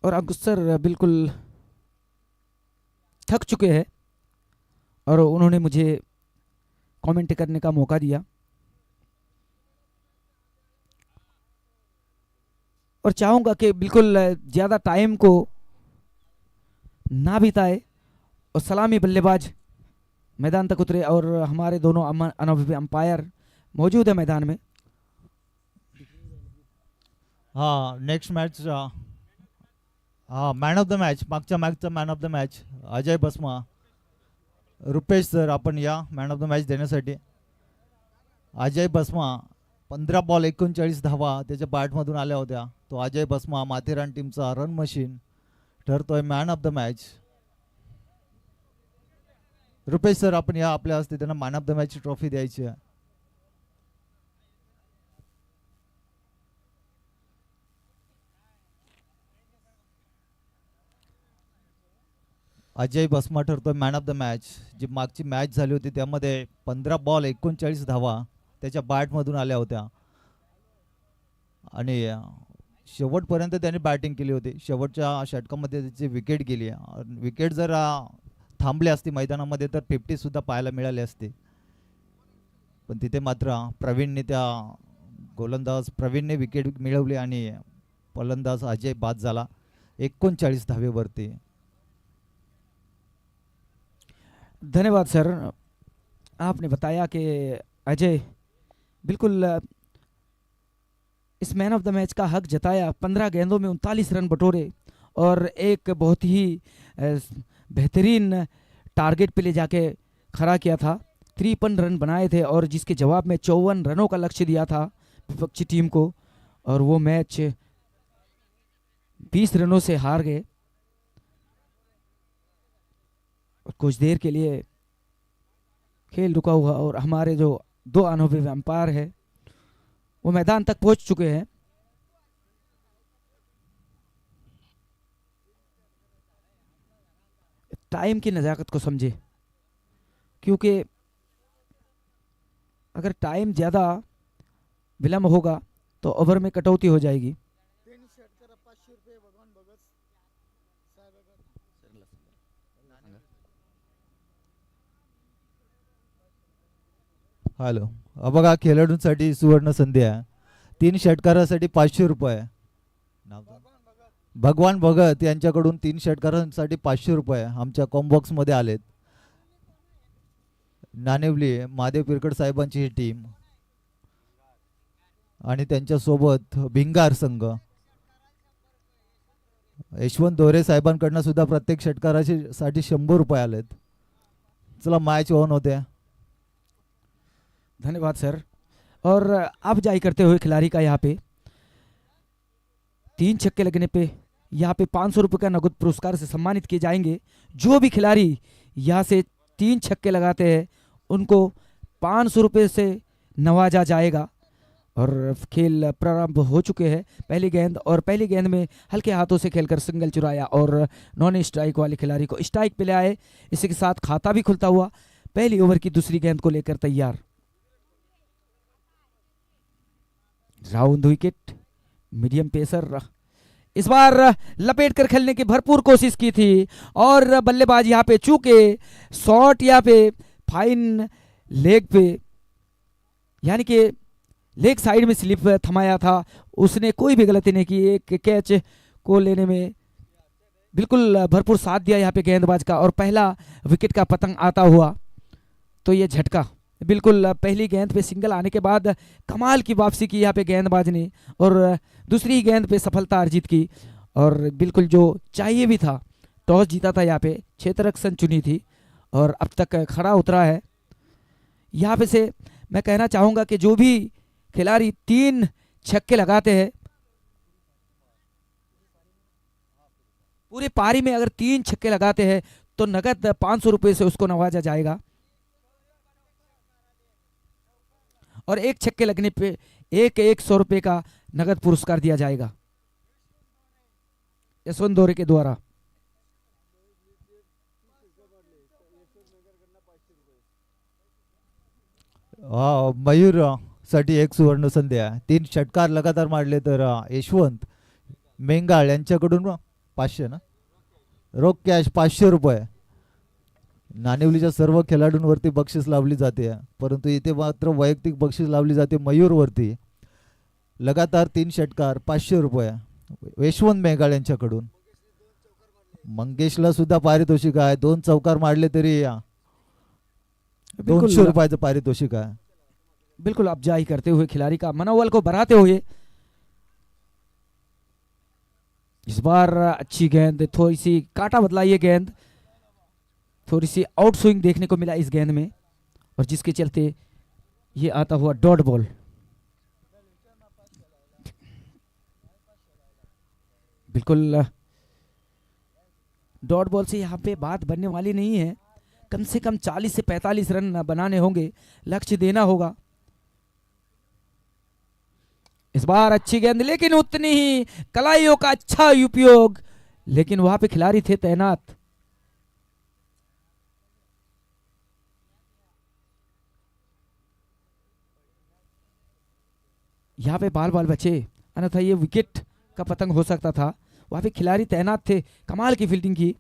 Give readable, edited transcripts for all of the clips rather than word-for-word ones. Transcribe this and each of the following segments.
और अंकुश सर बिल्कुल थक चुके हैं और उन्होंने मुझे कमेंट करने का मौका दिया और चाहूँगा कि बिल्कुल ज़्यादा टाइम को ना बिताए और सलामी बल्लेबाज मैदान तक उतरे और हमारे दोनों अनुभवी अंपायर मौजूद है मैदान में। हाँ, next match man of the match, मागच्या मॅचचा man of the match Ajay Basma. Rupesh sir आपण या मॅन ऑफ द मॅच देण्यासाठी. अजय बसमा 15 बॉल 39 धावा त्याच्या बॅटमधून आल्या होत्या. तो अजय बसमा माथेरान टीमचा रन मशीन ठरतोय man of the match. Rupesh sir आपण या, आपल्या हस्ते त्यांना मॅन ऑफ द मॅच ची ट्रॉफी द्यायची आहे. अजय बसमा ठरतोय मॅन ऑफ द मॅच. जी मागची मॅच झाली होती त्यामध्ये 15 बॉल 39 धावा त्याच्या बॅटमधून आल्या होत्या आणि शेवटपर्यंत त्याने बॅटिंग केली होती. शेवटच्या षटकामध्ये त्याची विकेट गेली. विकेट जर थांबली असती मैदानामध्ये तर 50 सुद्धा पाहायला मिळाली असते, पण तिथे मात्र गोलंदाज प्रवीणने विकेट मिळवली आणि फलंदाज अजय बाद झाला 39 धावेवरती. धन्यवाद सर, आपने बताया कि अजय बिल्कुल इस मैन ऑफ द मैच का हक जताया. 15 गेंदों में 39 रन बटोरे और एक बहुत ही बेहतरीन टारगेट पे ले जाके खड़ा किया था. 53 रन बनाए थे और जिसके जवाब में 54 रनों का लक्ष्य दिया था विपक्षी टीम को और वो मैच 20 रनों से हार गए. और कुछ देर के लिए खेल रुका हुआ और हमारे जो दो अनुभवी अंपायर हैं वो मैदान तक पहुंच चुके हैं. टाइम की नज़ाकत को समझे, क्योंकि अगर टाइम ज़्यादा विलंब होगा तो ओवर में कटौती हो जाएगी. हॅलो, बघा खेळाडूंसाठी सुवर्ण संधी आहे. 3 षटकारासाठी 500 रुपये. भगवान भगत यांच्याकडून 3 षटकारांसाठी 500 रुपये आमच्या कॉम्बॉक्स मध्ये आलेत. नाणेवली महादेव पिरकड साहेबांची ही टीम आणि त्यांच्या सोबत भिंगार संघ. यशवंत दोरे साहेबांकडून सुद्धा प्रत्येक षटकारासाठी 100 रुपये आलेत. चला मॅच ऑन होते. धन्यवाद सर. और अब जाई करते हुए खिलाड़ी का यहाँ पे 3 छक्के लगने पे यहाँ पे 500 रुपये का नगद पुरस्कार से सम्मानित किए जाएंगे. जो भी खिलाड़ी यहाँ से 3 छक्के लगाते हैं उनको 500 रुपये से नवाजा जाएगा. और खेल प्रारंभ हो चुके हैं. पहली गेंद में हल्के हाथों से खेलकर सिंगल चुराया और नॉन स्ट्राइक वाले खिलाड़ी को स्ट्राइक पे ले आए. इसी के साथ खाता भी खुलता हुआ. पहली ओवर की दूसरी गेंद को लेकर तैयार. राउंड विकेट मीडियम पेसर इस बार लपेट कर खेलने की भरपूर कोशिश की थी और बल्लेबाज यहाँ पे चूके शॉट यहाँ पे फाइन लेग पे यानी कि लेग साइड में स्लिप थमाया था. उसने कोई भी गलती नहीं की. एक कैच को लेने में बिल्कुल भरपूर साथ दिया यहाँ पे गेंदबाज का और पहला विकेट का पतंग आता हुआ तो ये झटका. बिल्कुल पहली गेंद पे सिंगल आने के बाद कमाल की वापसी की यहाँ पे गेंदबाज ने और दूसरी गेंद पे सफलता अर्जित की और बिल्कुल जो चाहिए भी था. टॉस जीता था यहाँ पे, क्षेत्ररक्षण चुनी थी और अब तक खड़ा उतरा है. यहाँ पे से मैं कहना चाहूँगा कि जो भी खिलाड़ी 3 छक्के लगाते हैं पूरे पारी में, अगर 3 छक्के लगाते हैं तो नगद 500 रुपये से उसको नवाजा जाएगा और 1 छक्के लगने पे 100 रुपये का नगद पुरस्कार दिया जाएगा यशवंत दोरे के द्वारा. मयूर साठी एक सुवर्ण संधी आहे. 3 षटकार लगातार मारले तर यशवंत मेंगाळ यांच्याकडून 500 ना, रोख कॅश 500 रुपये. नाणेवलीच्या सर्व खेळाडूंवरती बक्षीस लावली जाते, परंतु इथे मात्र वैयक्तिक बक्षीस लावली जाते मयूरवरती. लगातार 3 षटकार 500 रुपये यशवंत मेघाळ यांच्याकडून. मंगेशला सुद्धा पारितोषिक आहे, 2 चौकार मारले तरी 200 रुपयाचं पारितोषिक आहे. बिल्कुल अफजाई करते हुए खिलाड़ी का मनोबल को बढ़ाते हुए इस बार अच्छी गेंद, थोड़ी सी काटा बदला ये गेंद, थोड़ी सी आउट स्विंग देखने को मिला इस गेंद में, और जिसके चलते ये आता हुआ डॉट बॉल. बिल्कुल डॉट बॉल से यहाँ पे बात बनने वाली नहीं है. कम से कम 40 से 45 रन बनाने होंगे, लक्ष्य देना होगा. इस बार अच्छी गेंद, लेकिन उतनी ही कलाइयों का अच्छा उपयोग, लेकिन वहां पे खिलाड़ी थे तैनात. यहाँ पे बाल बाल बचे, अन्यथा ये विकेट का पतंग हो सकता था. वहां पे खिलाड़ी तैनात थे, कमाल की फील्डिंग की.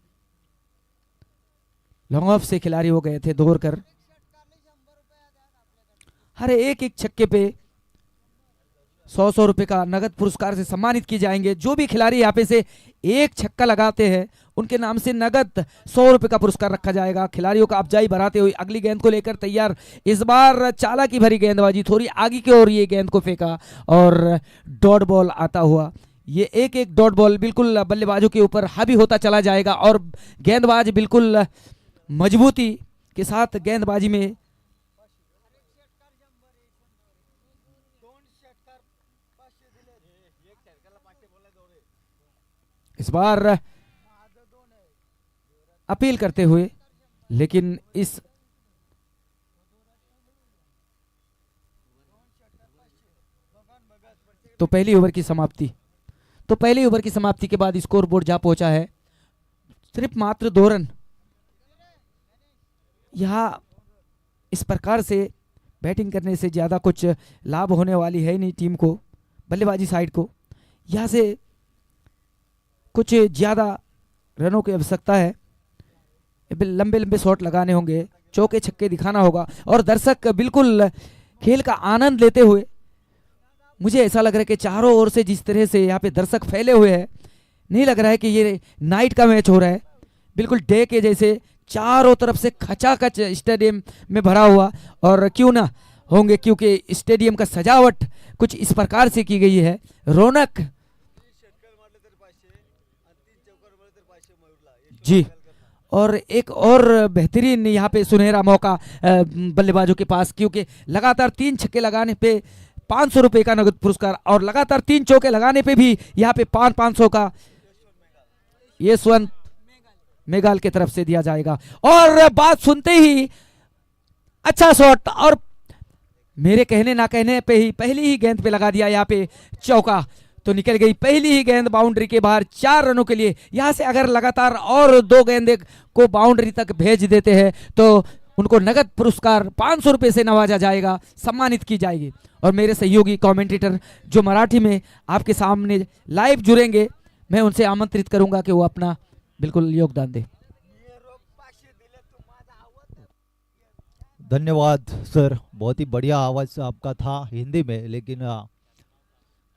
लॉन्ग ऑफ से खिलाड़ी हो गए थे दौड़ कर. हर एक एक छक्के पे 100 रुपए का नगद पुरस्कार से सम्मानित किए जाएंगे. जो भी खिलाड़ी यहाँ पे से एक छक्का लगाते हैं उनके नाम से नगद 100 रुपए का पुरस्कार रखा जाएगा. खिलाड़ियों का अफजाई बढ़ाते हुए अगली गेंद को लेकर तैयार. इस बार चालाकी भरी गेंदबाजी, थोड़ी आगे की ओर ये गेंद को फेंका और डॉट बॉल आता हुआ. ये एक एक डॉट बॉल बिल्कुल बल्लेबाजों के ऊपर हावी होता चला जाएगा, और गेंदबाज बिल्कुल मजबूती के साथ गेंदबाजी में इस बार अपील करते हुए, लेकिन इस तो पहली ओवर की समाप्ति, तो पहली ओवर की समाप्ति के बाद स्कोर बोर्ड जा पहुंचा है सिर्फ मात्र 2 रन. यहां इस प्रकार से बैटिंग करने से ज्यादा कुछ लाभ होने वाली है नहीं टीम को, बल्लेबाजी साइड को. यहां से कुछ ज्यादा रनों की आवश्यकता है, लंबे लंबे शॉट लगाने होंगे, चौके छक्के दिखाना होगा, और दर्शक बिल्कुल खेल का आनंद लेते हुए. मुझे ऐसा लग रहा है कि चारों ओर से जिस तरह से यहाँ पे दर्शक फैले हुए हैं, नहीं लग रहा है कि ये नाइट का मैच हो रहा है. बिल्कुल डे के जैसे चारों तरफ से खचाखच स्टेडियम में भरा हुआ, और क्यों ना होंगे, क्योंकि स्टेडियम का सजावट कुछ इस प्रकार से की गई है. रौनक जी, और एक और बेहतरीन यहाँ पे सुनहरा मौका बल्लेबाजों के पास, क्योंकि लगातार 3 छक्के लगाने पे 500 रुपए का नगद पुरस्कार, और लगातार 3 चौके लगाने पे भी यहाँ पे 500 का यशवंत मेघाल की तरफ से दिया जाएगा. और बात सुनते ही अच्छा शॉट, और मेरे कहने ना कहने पे ही पहली ही गेंद पे लगा दिया यहाँ पे चौका, तो निकल गई पहली ही गेंद बाउंड्री के बाहर 4 रनों के लिए. यहां से अगर लगातार और 2 गेंदे को बाउंड्री तक भेज देते हैं तो उनको नगद पुरस्कार 500 रुपए से नवाजा जाएगा, सम्मानित की जाएगी. और मेरे सहयोगी कमेंटेटर जो मराठी में आपके सामने लाइव जुड़ेंगे, मैं उनसे आमंत्रित करूंगा कि वो अपना बिल्कुल योगदान दे. धन्यवाद सर, बहुत ही बढ़िया आवाज आपका था हिंदी में, लेकिन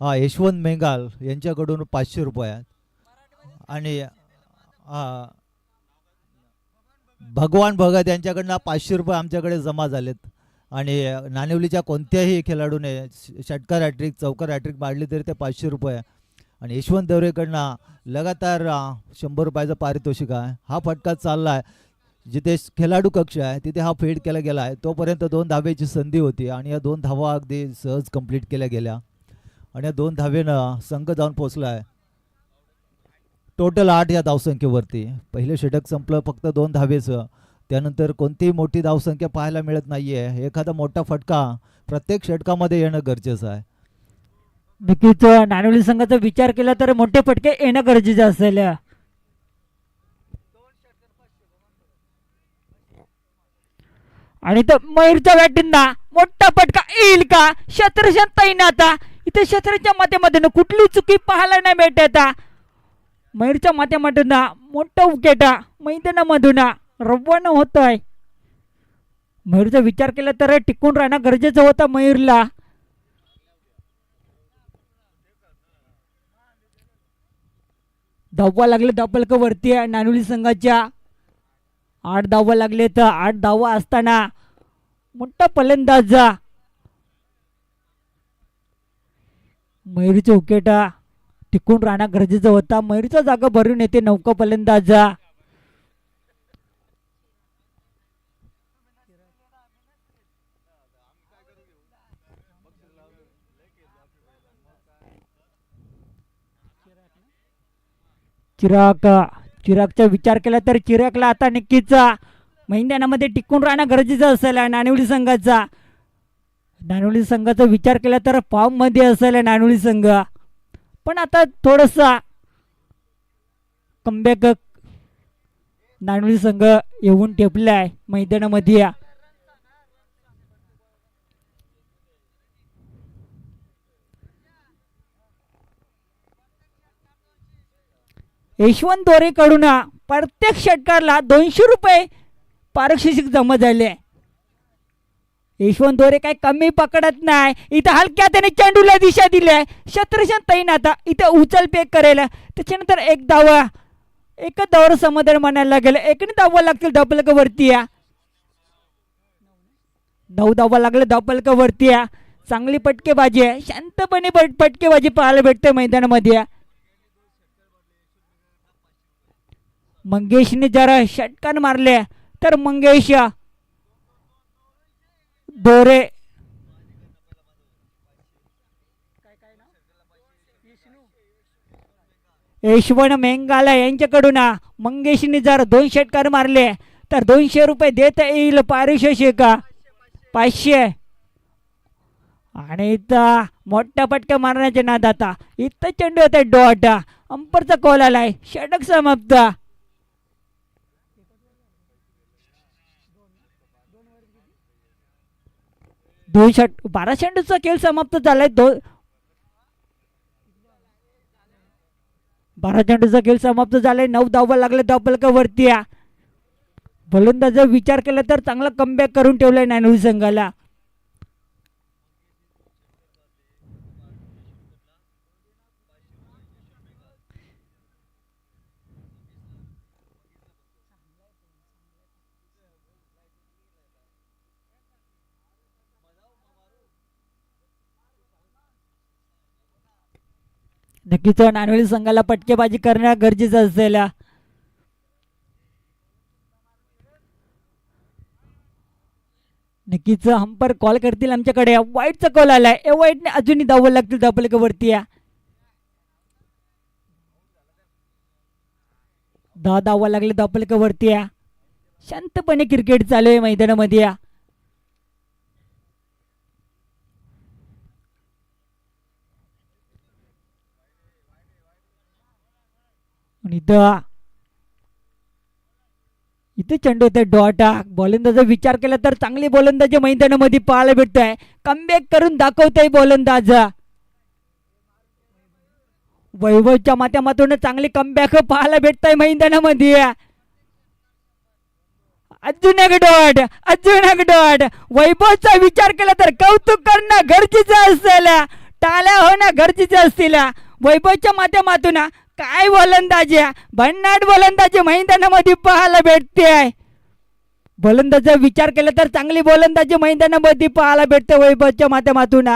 हाँ, यशवंत मेघाल यांच्याकडून 500 रुपये आहेत, आणि भगवान भगत यांच्याकडनं 500 रुपये आमच्याकडे जमा झालेत. आणि नाणेवलीच्या कोणत्याही खेळाडूने षटकार हॅट्रिक चौकार हॅट्रिक मारली तरी ते 500 रुपये. आणि यशवंत देवरेकडनं लगातार 100 रुपयाचं पारितोषिक आहे. हा फटका चालला आहे, जिथे खेळाडू कक्ष आहे तिथे हा फेड केला गेला आहे. तोपर्यंत 2 धावेची संधी होती, आणि या 2 धावा अगदी सहज कंप्लीट केल्या गेल्या, आणि या 2 धावेनं संघ जाऊन पोहोचला आहे टोटल 8 या धावसंख्येवरती. पहिले षटक संपलं फक्त 2 धावेचं, त्यानंतर कोणतीही मोठी धावसंख्या पाहायला मिळत नाहीये. एखादा मोठा फटका प्रत्येक षटकामध्ये येणं गरजेचं आहे. नक्कीच नाणेवली संघाचा विचार केला तर मोठे फटके येणं गरजेचं असेल. आणि तो मयूरच्या बॅटिंगना मोठा फटका येईल का? शत्रशन तैनात. इथे शत्रच्या माध्यमातून कुठली चुकी पाहायला नाही भेटत. मयूरच्या माध्यमातून मोठा उकेटा मैदानामधून रवाना होत आहे. मयूरचा विचार केला तर टिकून राहणं गरजेचं होतं मयूरला. धावा लागले धावपलक वरती आहे नानवली संघाच्या. 8 धावा लागले तर 8 धावा असताना मोठा फलंदाज मयूरचे उकेटा टिकून राहणं गरजेचं होता. मयूरचा जागा भरून येते नौका फलंदाज. चिरागचा विचार केला तर चिरागला आता नक्कीच मैदानामध्ये टिकून राहणं गरजेचं असेल नाणेवली संघाचा. नाणेवली संघाचा विचार केला तर फॉर्म मध्ये असेल नाणेवली संघ, पण आता थोडसा कमबॅक नाणेवली संघ येऊन ठेपलाय मैदानामध्ये. यशवंत दोरेकडून प्रत्येक षटकारला 200 रुपये पारितोषिक जमा झाले. यशवंत दोरे काही कमी पकडत नाही. इथं हलक्या त्याने चेंडूला दिशा दिली आहे. शत्रुशन तैन आता इथं उचल पेक करेल. त्याच्यानंतर एक धावावर समाधान मानायला गेलं. एकने धावा लागतील धावपलक वरती. 9 धावा लागले धावपलक वरती. चांगली पटकेबाजी आहे. शांतपणे पटकेबाजी पाहायला भेटते मैदानामध्ये. मंगेशने जरा षटकार मारले तर मंगेश दोरे यशवंत मेंगाला यांच्याकडून मंगेशने जर 2 षटकार मारले तर 200 रुपये देता येईल पारितोषिक 500. आणि इथं मोठ्या पटक्या मारण्याच्या नादात इथं चेंडू होते डॉट. अंपरचा कॉल आलाय. षटक समाप्त. 12 चेंडूचा खेळ समाप्त झालाय. 12 चेंडूचा खेळ समाप्त झालाय. 9 धावा लागले धावपलकावरती. फलंदाज विचार केला तर चांगला कमबॅक करून ठेवलाय नानवली संघाला. नक्कीच नानवली संघाला पटकेबाजी करणं गरजेचं असेल. नक्कीच अंपर कॉल करतील आमच्याकडे. वाईटचा कॉल आलाय. वाईटने अजूनही धावा लागतील धावपलकावरती. 10 धावा लागले धावपलकावरती. शांतपणे क्रिकेट चालू आहे मैदानामध्ये. इथे चेंडू होते डॉट. गोलंदाजा विचार केला तर चांगली गोलंदाजी मैदानामध्ये पाहायला भेटत आहे. कमबॅक करून दाखवत आहे गोलंदाज. वैभवच्या माध्यमातून चांगली कमबॅक पाहायला भेटत आहे मैदानामध्ये. अजून एक डॉट. वैभवचा विचार केला तर कौतुक करणं गरजेचं असेल. टाळ्या होणं गरजेचं असतील. वैभवच्या माध्यमातून काय गोलंदाजी, भन्नाट गोलंदाजी मैदानामध्ये पाहायला भेटते आहे. गोलंदाजा विचार केला तर चांगली गोलंदाजी मैदानामध्ये पाहायला भेटते वैभवच्या माध्यमातून.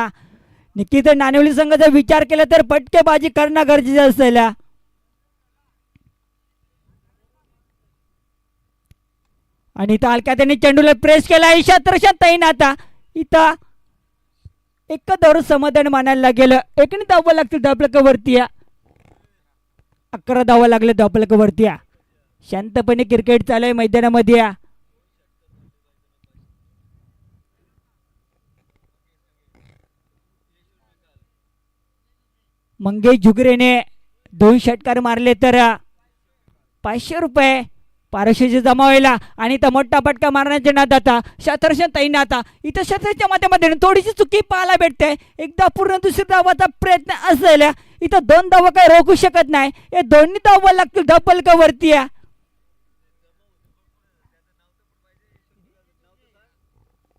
नक्कीच नानवली संघाचा विचार केला तर पटकेबाजी करणं गरजेचं असेल. आणि इथं हलक्या त्यांनी चेंडूला प्रेस केला. शत्रशन तैन आता इथं एक धावावर समाधान मानायला गेलं. एकने धावा लागतील धावपलकावरती. 11 धावा लागले धावपलकावरती. शांतपणे क्रिकेट चालू आहे मैदानामध्ये. मंगेश जुगरेने 2 षटकार मारले तर 500 रुपये पारशीची जमावायला आणि इथं मोठा पटका मारण्याच्या नादात शतरशन तैनात इथं शतरच्या माध्यमातून थोडीशी चुकी पाहायला भेटते. एकदा पूर्ण दुसरी धावाचा प्रयत्न असेल. इथं 2 धावा काही रोखू शकत नाही. हे दोन्ही धावा लागतील धपलकावरती.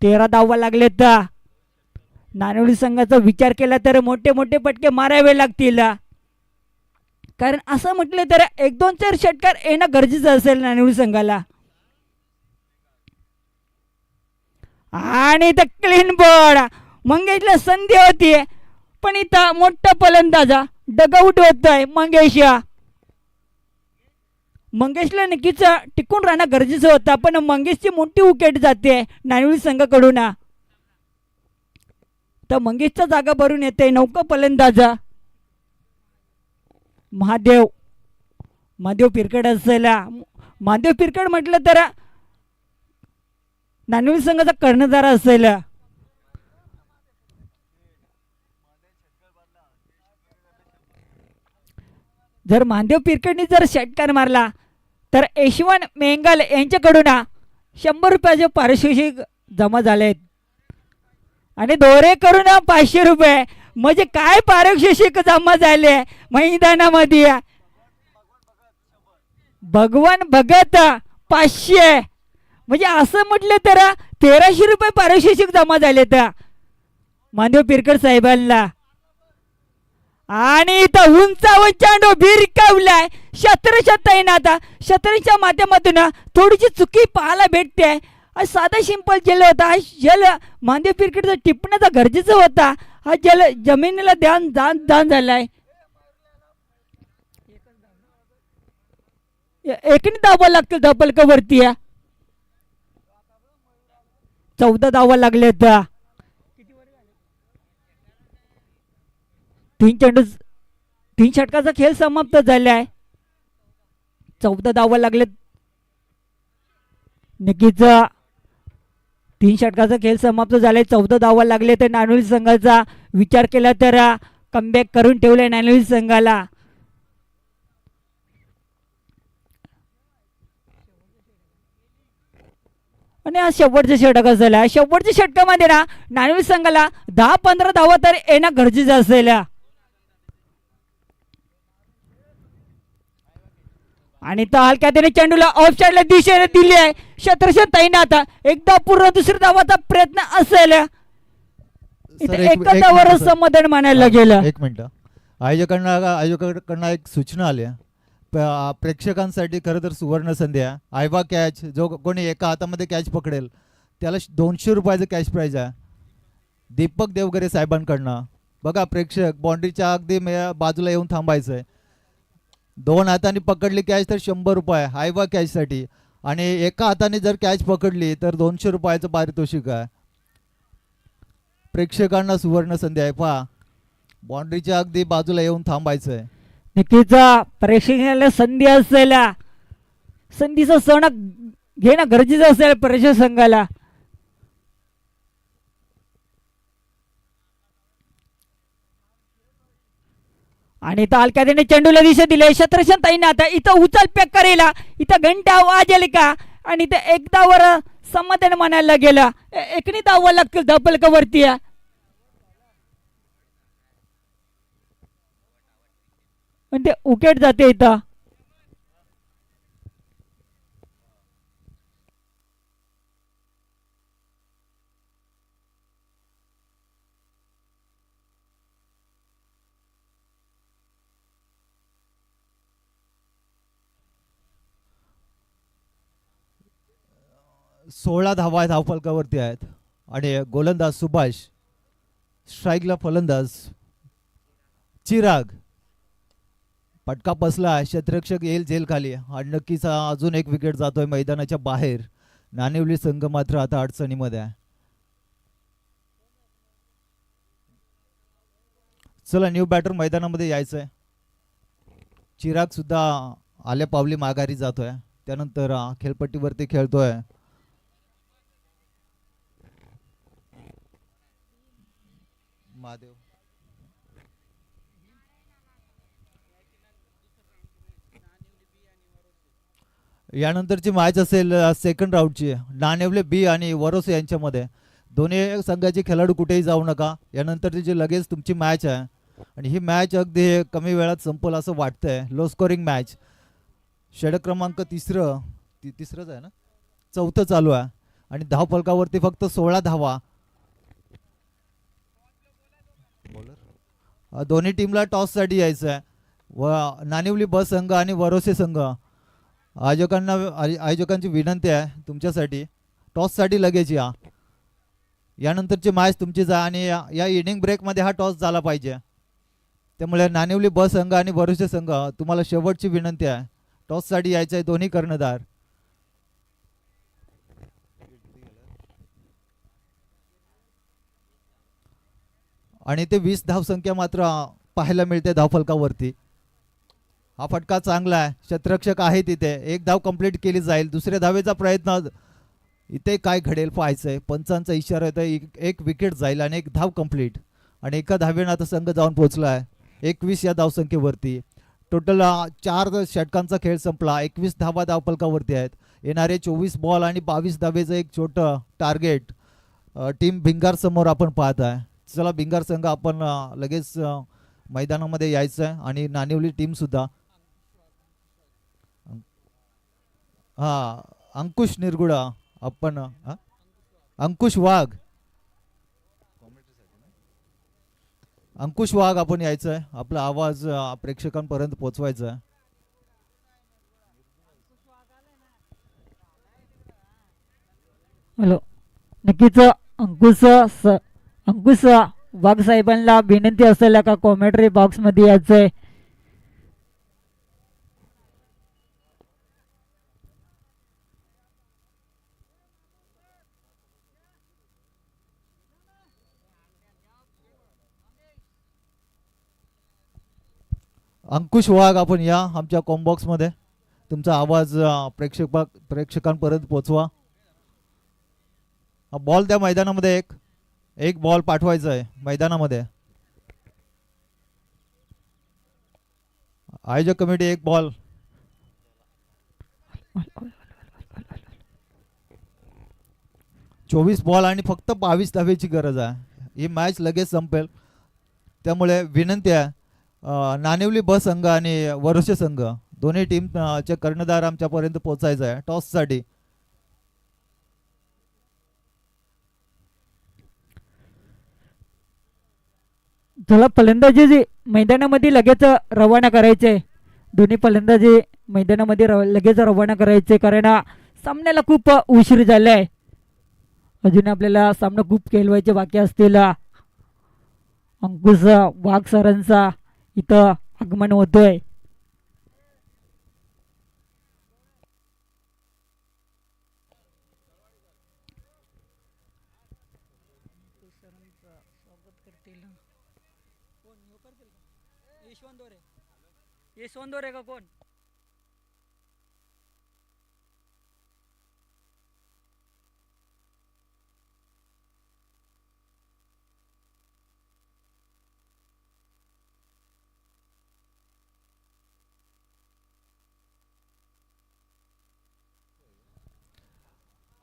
13 धावा लागलेत. नाणेवली संघाचा विचार केला तर मोठे मोठे पटके मारावे लागतील. कारण असं म्हटलं तर 1-2-4 षटकार येणं गरजेचं असेल नाणेवली संघाला. आणि इथं क्लीन बोर्ड. मंगेशला संधी होती पण इथं मोठा फलंदाजा डगआउट होतोय. मंगेशला नक्कीच टिकून राहणं गरजेचं होतं पण मंगेशची मोठी विकेट जाते नाणेवली संघाकडून. तर मंगेशचा जागा भरून येते नौका फलंदाजा महादेव पिरकड असेल. महादेव पिरकड म्हटलं तर नाणेवली संघाचा कर्णधार असेल. जर महादेव पिरकडनी जर षटकार मारला तर यशवंत मेंगल यांच्याकडून 100 रुपयाचे पारितोषिक जमा झालेत आणि दोरे करून 500 रुपये म्हणजे काय पारितोषिक जमा झाले मैदानामध्ये. भगवान भगत 500 म्हणजे असं म्हटलं तर 1300 रुपये पारितोषिक जमा झालेत महादेव पिरकड साहेबांना. आणि इथं उंचावर चेंडू भिरकावलाय. शतरच्या तैनात शतरच्या माध्यमातून थोडीशी चुकी पाहायला भेटते. साधा सिंपल जल होता. हा जल महादेव पिरकडचा टिपण्याचा गरजेचा होता. हा जल जमिनीला दान झालाय. एकनी धावा लागतील धपलकावरती. 14 धावा लागलेत. 3 षटकाचा खेळ समाप्त झालाय. 14 धावा लागलेत. नक्कीच 3 षटकाचा खेळ समाप्त झालाय. 14 धावा लागले तर नाणेवली संघाचा विचार केला तर कमबॅक करून ठेवलाय नाणेवली संघाला. आणि हा शेवटचा षटक असेल. शेवटच्या षटकामध्ये ना नाणेवली संघाला 10-15 धावा तर येणं गरजेचं असेल. आणि तर हलक्या त्याने चेंडूला ऑफ साइडला दिशेने दिली आहे. शतरशन तैनात. एकदा पूर्ण दुसरी धावाचा प्रयत्न असेल. एका धावावर समाधान मानायला गेलं. एक मिनिट. आयोजकांकडनं एक सूचना आली. प्रेक्षकांसाठी खरं तर सुवर्ण संधी आहे. आयवा कॅच जो कोणी एका हातामध्ये कॅच पकडेल त्याला 200 रुपयाचं कॅश प्राईज आहे दीपक देवगरे साहेबांकडनं. बघा प्रेक्षक बाउंड्रीच्या अगदी बाजूला येऊन थांबायचं आहे. 2 हाताने पकडली कॅच तर 100 रुपये आयवा कॅचसाठी आणि एका हाताने जर कॅच पकडली तर 200 रुपयाचं पारितोषिक आहे. प्रेक्षकांना सुवर्ण संधी आहे. पहा बाउंड्रीच्या अगदी बाजूला येऊन थांबायचं आहे. नक्कीच प्रेक्षकांना संधी असेल. संधीचं सोनं घेणं गरजेचं असेल प्रेक्षक संघाला. आणि इथं हलक्याने चेंडूला दिशा दिले. शतरशन तैनात. इथं उचल पॅक करेला. इथं घंटा आवाज आले का आणि इथं एकदावर समाधान मानायला गेलं. एकनी धावा लागतील धपलकावरती. ते उकेट जाते इथं. सोळा धावा धावफलकावरती आहेत आणि गोलंदाज सुभाष, स्ट्राईकला फलंदाज चिराग. पटका बसला. क्षेत्ररक्षक येईल झेल खाली आणि नक्कीच अजून एक विकेट जातोय मैदानाच्या बाहेर. नाणेवली संघ मात्र आता अडचणीमध्ये आहे. चला न्यू बॅटर मैदानामध्ये यायचंय. चिराग सुद्धा आल्या पावली माघारी जातोय. त्यानंतर खेळपट्टीवरती खेळतोय. महादेव यानंतरची मॅच असेल सेकंड राऊंडची नाणेवले बी आणि वरोसे यांच्यामध्ये. दोन्ही संघाचे खेळाडू कुठेही जाऊ नका. यानंतरची जी लगेच तुमची मॅच आहे आणि ही मॅच अगदी कमी वेळात संपल असं वाटतंय. Low scoring match. षटक क्रमांक तिसरंच आहे ना, चौथं चालू आहे आणि धावफलकावरती फक्त 16 धावा. दोन्ही टीमला टॉससाठी यायचं आहे. नाणिवली ब संघ आणि वरोसे संघ आयोजकांची विनंती आहे तुमच्यासाठी, टॉससाठी लगेच या. यानंतरची मॅच तुमचीच आहे आणि या इनिंग ब्रेकमध्ये हा टॉस झाला पाहिजे. त्यामुळे नाणिवली ब संघ आणि वरोसे संघ तुम्हाला शेवटची विनंती आहे, टॉससाठी यायचं आहे दोन्ही कर्णधार. आणि ते 20 धावसंख्या मात्र पाहायला मिळते धावफलकावरती. हा फटका चांगला आहे, क्षेत्ररक्षक आहे तिथे. एक धाव कंप्लीट केली जाईल. दुसऱ्या धावेचा प्रयत्न. इथे काय घडेल पाहायचंय. पंचांचा इशारा येतो, एक विकेट जाईल आणि एक धाव कंप्लीट. आणि एका धावेनं आता संघ जाऊन पोहोचला आहे 21 या धावसंख्येवरती. टोटल 4 षटकांचा खेळ संपला. 21 धावा धावफलकावरती आहेत. येणारे 24 बॉल आणि 22 धावेचं एक छोटं टार्गेट टीम भिंगार समोर आपण पाहत आहे. चला भिंगार संघ आपण लगेच मैदानामध्ये यायचं आहे आणि नाणिवली टीम सुद्धा. अंकुश निरगुडा आपण अंकुश वाघ आपण यायचं आहे. आपला आवाज प्रेक्षकांपर्यंत पोहोचवायचा आहे. हॅलो, नक्कीच अंकुश वाघ साहेबांना विनंती असेल का कॉमेंट्री बॉक्स मध्ये यायचंय. अंकुश वाघ आपण या आमच्या कॉम्बॉक्स मध्ये. तुमचा आवाज प्रेक्षकांपर्यंत पोहोचवा. बॉल द्या मैदानामध्ये. एक बॉल पाठवायचा आहे मैदानामध्ये. आयोजक कमिटी एक बॉल. चोवीस बॉल आणि फक्त 22 धावेची गरज आहे. ही मॅच लगेच संपेल. त्यामुळे विनंती आहे, नाणिवली ब संघ आणि वरोसे संघ दोन्ही टीमचे कर्णधार आमच्यापर्यंत पोहोचायचं आहे टॉससाठी. चला फलंदाजी मैदानामध्ये लगेच रवाना करायचे. दोन्ही फलंदाजी मैदानामध्ये लगेच रवाना करायचे, कारण सामन्याला खूप उशीर झालाय. अजून आपल्याला सामना खूप खेळवायचे बाकी असतील. अंकुश वाघ सरांचा इथं आगमन होतोय. यशवंत दोरे का कोण?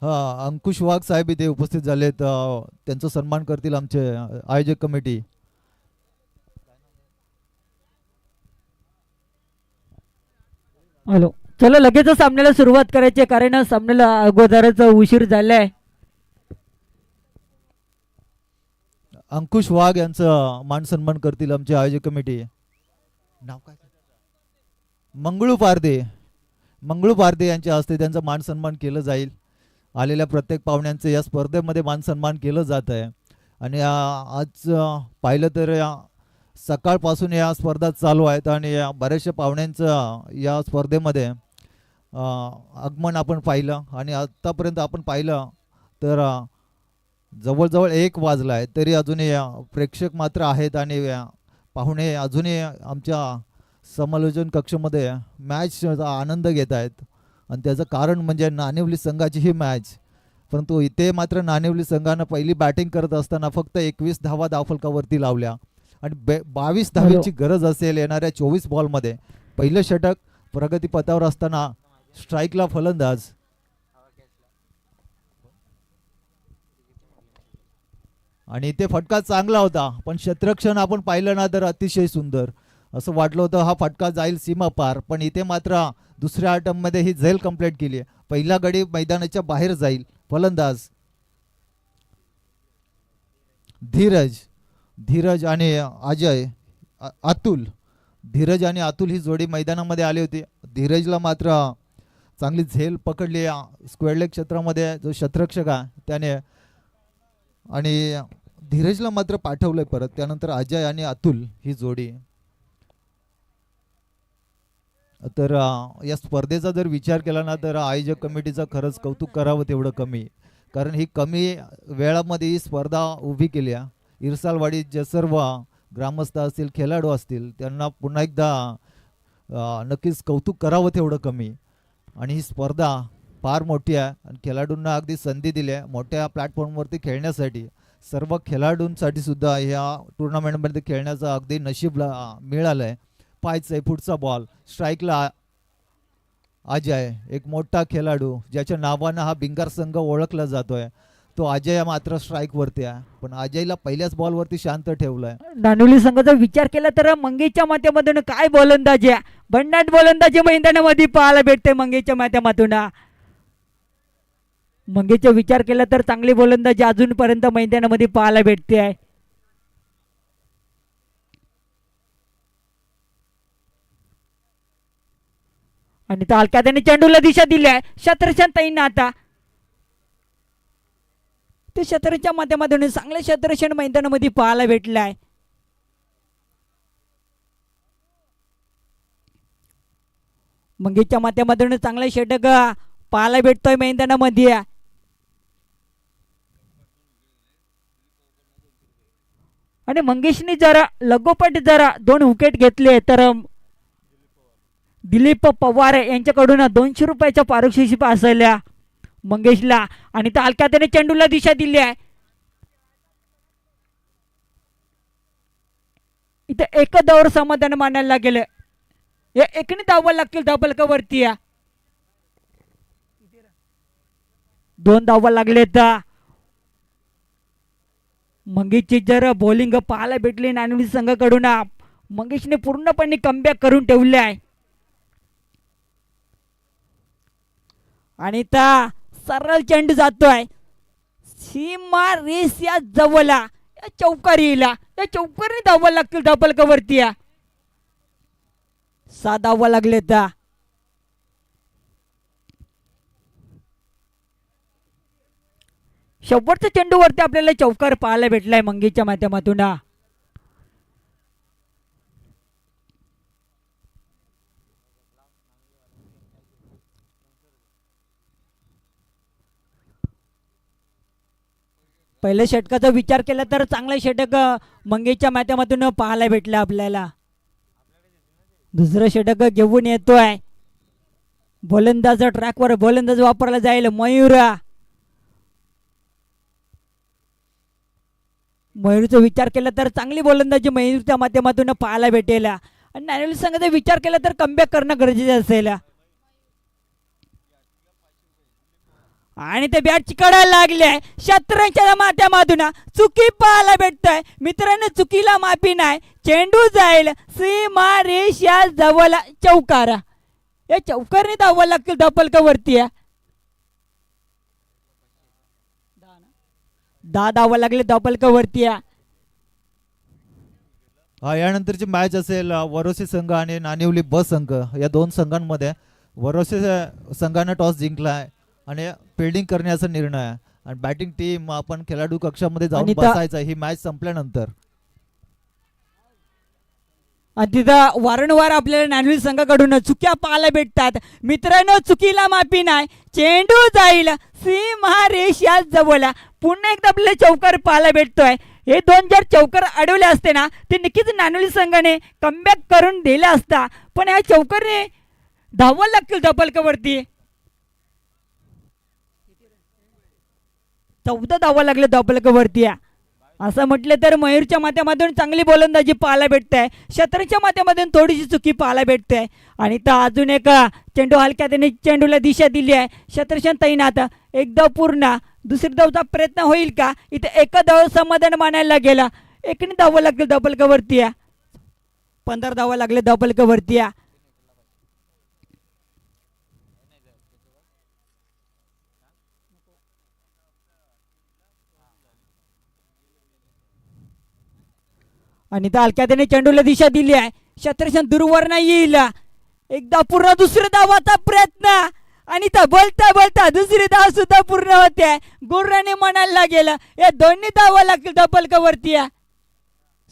अंकुश वाघ साहेब इथे उपस्थित झालेत. त्यांचा सन्मान करतील आमचे आयोजक कमिटी. हॅलो, चला लगेच सामन्याला सुरुवात करायची, कारण सामन्याला अगोदरच उशीर झालाय. अंकुश वाघ यांचं मान सन्मान करतील आमचे आयोजक कमिटी. नाव काय? मंगळू पारदे यांच्या हस्ते त्यांचा मान सन्मान केलं जाईल. आलेल्या प्रत्येक पाहुण्यांचे या स्पर्धेमध्ये मान सन्मान केलं जात आहे. आणि आज पाहिलं तर सकाळपासून या स्पर्धा चालू आहेत आणि बऱ्याचशा पाहुण्यांचं या स्पर्धेमध्ये आगमन आपण पाहिलं. आणि आत्तापर्यंत आपण पाहिलं तर जवळजवळ 1 वाजला आहे, तरी अजूनही प्रेक्षक मात्र आहेत आणि पाहुणे अजूनही आमच्या समालोचन कक्षामध्ये मॅचचा आनंद घेत आहेत. आणि त्याचं कारण म्हणजे नाणिवली संघाची ही मॅच. परंतु इथे मात्र नाणिवली संघानं पहिली बॅटिंग करत असताना फक्त 21 धावा धावफलकावरती लावल्या आणि 22 धावेची गरज असेल येणाऱ्या 24 बॉलमध्ये. पहिलं षटक प्रगतीपथावर असताना स्ट्राईकला फलंदाज. आणि इथे फटका चांगला होता, पण क्षेत्ररक्षण आपण पाहिलं ना तर अतिशय सुंदर. असं वाटलं होतं हा फटका जाईल सीमा पार, पण इथे मात्र दुसऱ्या अटेम्प्टमध्ये ही झेल कंप्लीट केली. पहिला गडी मैदानाच्या बाहेर जाईल. फलंदाज धीरज आणि अजय अतुल. धीरज आणि अतुल ही जोडी मैदानामध्ये आली होती. धीरजला मात्र चांगली झेल पकडली स्क्वेअर लेग क्षेत्रामध्ये जो क्षेत्ररक्षक आहे त्याने, आणि धीरजला मात्र पाठवलंय परत. त्यानंतर अजय आणि अतुल ही जोडी. तर या स्पर्धेचा जर विचार केला ना तर आयोजक कमिटीचं खरंच कौतुक करावं तेवढं कमी, कारण ही कमी वेळामध्ये ही स्पर्धा उभी केली आहे. इरसालवाडी जे सर्व ग्रामस्थ असतील, खेळाडू असतील, त्यांना पुन्हा एकदा नक्कीच कौतुक करावं तेवढं कमी. आणि ही स्पर्धा फार मोठी आहे आणि खेळाडूंना अगदी संधी दिली आहे मोठ्या प्लॅटफॉर्मवरती खेळण्यासाठी. सर्व खेळाडूंसाठी सुद्धा ह्या टुर्नामेंटमध्ये खेळण्याचं अगदी नशीब मिळालं आहे. पाहायचं पुढचा बॉल. स्ट्राईकला अजय, एक मोठा खेळाडू ज्याच्या नावानं हा भिंगार संघ ओळखला जातोय, तो अजय मात्र स्ट्राईक वरती आहे. पण अजयला पहिल्याच बॉलवरती शांत ठेवलंय. नानोली संघाचा विचार केला तर मंगेशच्या माध्यमातून काय गोलंदाजी आहे, भन्नाट गोलंदाजी मैदानामध्ये पाहायला भेटते मंगेशच्या माध्यमातून. मंगेशचा विचार केला तर चांगली गोलंदाजी अजूनपर्यंत मैदानामध्ये पाहायला भेटते आहे. आणि तालक्यात त्याने चेंडूला दिशा दिली आहे शत्रशांताईंना. आता ते शत्रच्या माध्यमातून चांगले शत्रशन मैदानामध्ये पाहायला भेटलं आहे. मंगेशच्या माध्यमातून चांगला षटक पाहायला भेटतोय मैदानामध्ये. आणि मंगेशने जरा लगोपाठ जरा 2 विकेट घेतले तर दिलीप पवार यांच्याकडून 200 रुपयाच्या पारितोषिक असेल मंगेशला. आणि तालक्यात त्याने चेंडूला दिशा दिली आहे. इथे एक धावावर समाधान मानायला लागेल. या एकने धावा लागतील धाबलकावरती. 2 धावा लागलेत. मंगेशची जर बॉलिंग पाहायला भेटली नानोली संघाकडून, मंगेशने पूर्णपणे कमबॅक करून ठेवले आहे. आणि त्या सरळ चेंडू जातोय सीमा रेस या जवळला, या चौकारीला. या चौकारीने धावा लागतील धाबलकावरती. 6 धावा लागलेत. शेवटच्या चेंडूवरती आपल्याला चौकार पाहायला भेटलाय मंगेशच्या माध्यमातून. पहिल्या षटकाचा विचार केला तर चांगला षटक मंगेशच्या माध्यमातून पाहायला भेटलं आपल्याला. दुसरं षटक घेऊन येतोय गोलंदाज. ट्रॅकवर गोलंदाज वापरला जाईल मयूरचा विचार केला तर चांगली गोलंदाजी मयूरच्या माध्यमातून पाहायला भेटेल. आणि नानोली संघाचा विचार केला तर कमबॅक करणं गरजेचं असेल. आणि ते बॅट चिकडायला लागले शतरंजच्या माध्यमातून. चुकी पाहायला भेटतोय मित्रांनो, चुकीला माफी नाही. चेंडू जाईल सीमा रेष या जवळ चौकार. या चौकारने धावा लागतील धाबलकावरती. 10 धावा लागले धाबलकावरती. यानंतरची मॅच असेल वरोसे संघ आणि नानिवली ब संघ या 2 संघांमध्ये. वरोसे संघाने टॉस जिंकलाय आणि फिल्डिंग करण्याचा निर्णय आहे. आणि बॅटिंग टीम आपण खेळाडू कक्षामध्ये जाऊन बसायचं ही मॅच संपल्यानंतर. आणि तिथं वारंवार आपल्याला नानोली संघाकडून चुक्या पाहायला भेटतात मित्रांनो. चुकीला माफी नाही. चेंडू जाईल सीमा रेष या जवळ. पुन्हा एकदा आपल्याला चौकार पाहायला भेटतोय. हे 2 जर चौकार अडवले असते ना ते नक्कीच नानोली संघाने कमबॅक करून दिला असता. पण ह्या चौकारने धावा लागतील धाबलकावरती. 14 धावा लागले धाबलकावरती. असं म्हटलं तर मयूरच्या माध्यमातून चांगली गोलंदाजी पाहायला भेटते, शतरच्या माध्यमातून थोडीशी चुकी पाहायला भेटते. आणि तर अजून एक चेंडू हलक्या त्याने चेंडूला दिशा दिली आहे. शतरशन तैनात, एक धाव पूर्ण. दुसरी धावचा प्रयत्न होईल का? इथे एका धाव समाधान मानायला गेला. एकने धावं लागलं डबल कवरती आहे. 15 धावा लागले डबल कवरती आहे. आणि त्या हलक्या त्याने चेंडूला दिशा दिली आहे. शतरशन दूरवर नाही येईल. एकदा पूर्ण दुसऱ्या धावाचा प्रयत्न आणि त्या बोलता बोलता दुसरी धाव सुद्धा पूर्ण होते. गुर्राने म्हणायला गेलं या दोन्ही धावा लागतील डबल कवरती.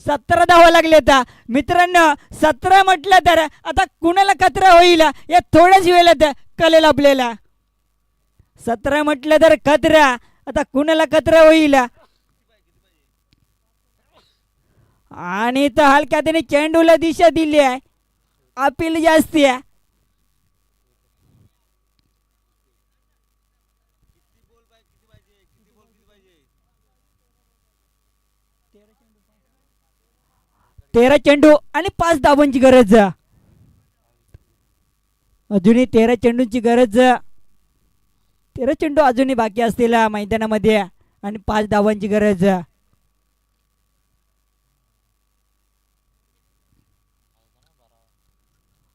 17 धावा लागले. तर मित्रांनो 17 म्हटलं तर आता कुणाला खतरा होईल या थोड्याच वेळात कळेल आपल्याला. 17 म्हटलं तर खतरा, आता कुणाला खतरा होईल. आणि तर हलक्या त्याने चेंडूला दिशा दिली आहे. अपील जास्ती आहे. तेरा चेंडू आणि 5 धावांची गरज. अजूनही 13 चेंडूंची गरज. 13 चेंडू अजूनही बाकी असतील मैदानामध्ये आणि 5 धावांची गरज.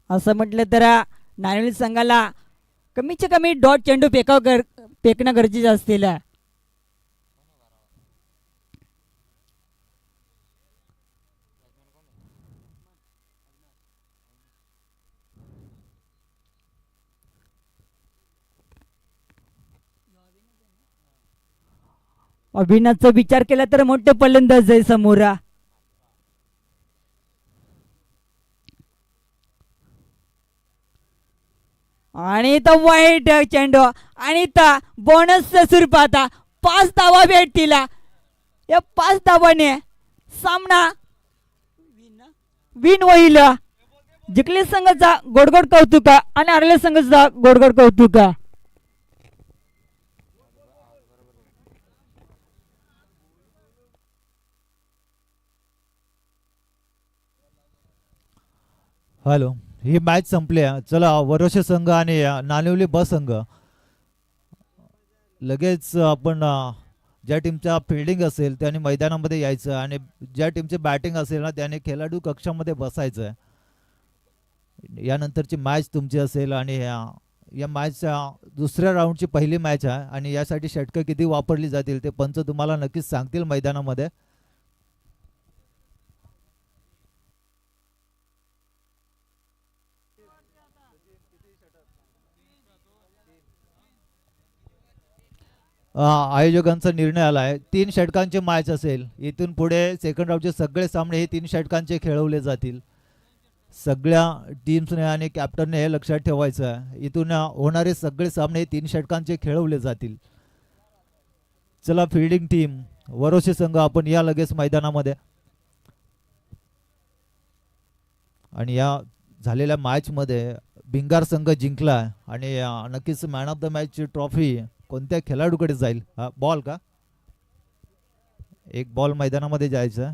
असं म्हटलं तर नाणेनिल संघाला कमीचे कमी डॉट चेंडू फेकणं गरजेचं असतील. अभिनवचा विचार केला तर मोठे फलंदाज आहे समोर. आणि तर वाईट चेंडू आणि तर बोनसच्या स्वरूपात 5 धावा भेटतील. या 5 धावाने सामना विन होईल. जिंकले संघाचा गोडगोड कौतुक आणि हरले संघाचा गोडगोड कौतुक. हॅलो, ही मॅच संपली आहे. चला वरोशे संघ आणि नानिवली ब संघ लगेच आपण ज्या टीमच्या फिल्डिंग असेल त्याने मैदानामध्ये यायचं आणि ज्या टीमची बॅटिंग असेल ना त्याने खेळाडू कक्षामध्ये बसायचं आहे. यानंतरची मॅच तुमची असेल आणि या मॅचच्या दुसऱ्या राऊंडची पहिली मॅच आहे आणि यासाठी षटकं किती वापरली जातील ते पंच तुम्हाला नक्कीच सांगतील मैदानामध्ये. आयोजकांचा निर्णय आला आहे 3 षटकांचे मॅच असेल. इथून पुढे सेकंड राऊंडचे सगळे सामने हे 3 षटकांचे खेळवले जातील. सगळ्या टीम्सने आणि कॅप्टनने हे लक्षात ठेवायचं आहे. इथून होणारे सगळे सामने हे 3 षटकांचे खेळवले जातील. चला फिल्डिंग टीम वरोशे संघ आपण या लगेच मैदानामध्ये. आणि या झालेल्या मॅचमध्ये भिंगार संघ जिंकला आणि नक्कीच मॅन ऑफ द मॅचची ट्रॉफी कोणत्या खेळाडूकडे जाईल? बॉल का? एक बॉल मैदानामध्ये जायचं.